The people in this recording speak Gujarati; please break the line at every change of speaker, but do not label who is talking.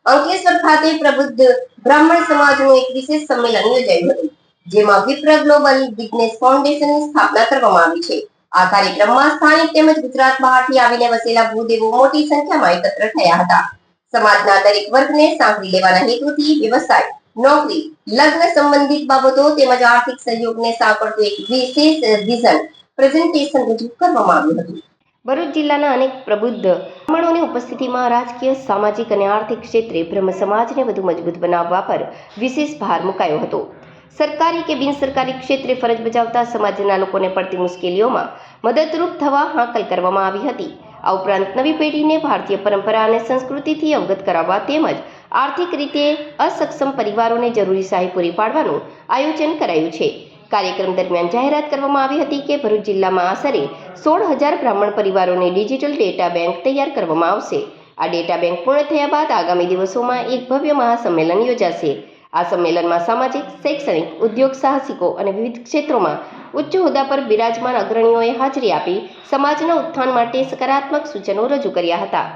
અંકલેશ્વર ખાતે પ્રબુદ્ધ બ્રાહ્મણ સમાજનું એક વિશેષ સંમેલન યોજાયું હતું, જેમાં વિપ્ર ગ્લોબલ બિઝનેસ ફાઉન્ડેશનની સ્થાપના કરવામાં આવી છે. આ કાર્યક્રમમાં સ્થાનિક તેમજ ગુજરાત બહારથી આવીને વસેલા ભૂદેવો મોટી સંખ્યામાં એકત્ર થયા હતા. સમાજના દરેક વર્ગને સાંકળી લેવાના હેતુથી વ્યવસાય, નોકરી, લગ્ન સંબંધિત બાબતો તેમજ આર્થિક સહયોગને સાંકળતું એક વિશેષ વિઝન પ્રેઝન્ટેશન રજૂ કરવામાં આવ્યું હતું. ભરૂચ જિલ્લાના અનેક પ્રબુદ્ધ બ્રાહ્મણોની ઉપસ્થિતિમાં રાજકીય, સામાજિક અને આર્થિક ક્ષેત્રે બ્રહ્મ સમાજને વધુ મજબૂત બનાવવા પર વિશેષ ભાર મુકાયો હતો. સરકારી કે બિનસરકારી ક્ષેત્રે ફરજ બજાવતા સમાજના લોકોને પડતી મુશ્કેલીઓમાં મદદરૂપ થવા હાકલ કરવામાં આવી હતી. આ ઉપરાંત નવી પેઢીને ભારતીય પરંપરા અને સંસ્કૃતિથી અવગત કરાવવા તેમજ આર્થિક રીતે અસક્ષમ પરિવારોને જરૂરી સહાય પૂરી પાડવાનું આયોજન કરાયું છે. કાર્યક્રમ દરમિયાન જાહેરાત કરવામાં આવી હતી કે ભરૂચ જિલ્લામાં આશરે 16,000 બ્રાહ્મણ પરિવારોને ડિજિટલ ડેટા બેંક તૈયાર કરવામાં આવશે. આ ડેટા બેંક પૂર્ણ થયા બાદ આગામી દિવસોમાં એક ભવ્ય મહાસંમેલન યોજાશે. આ સંમેલનમાં સામાજિક, શૈક્ષણિક, ઉદ્યોગ સાહસિકો અને વિવિધ ક્ષેત્રોમાં ઉચ્ચ હોદ્દા પર બિરાજમાન અગ્રણીઓએ હાજરી આપી સમાજના ઉત્થાન માટે સકારાત્મક સૂચનો રજૂ કર્યા હતા.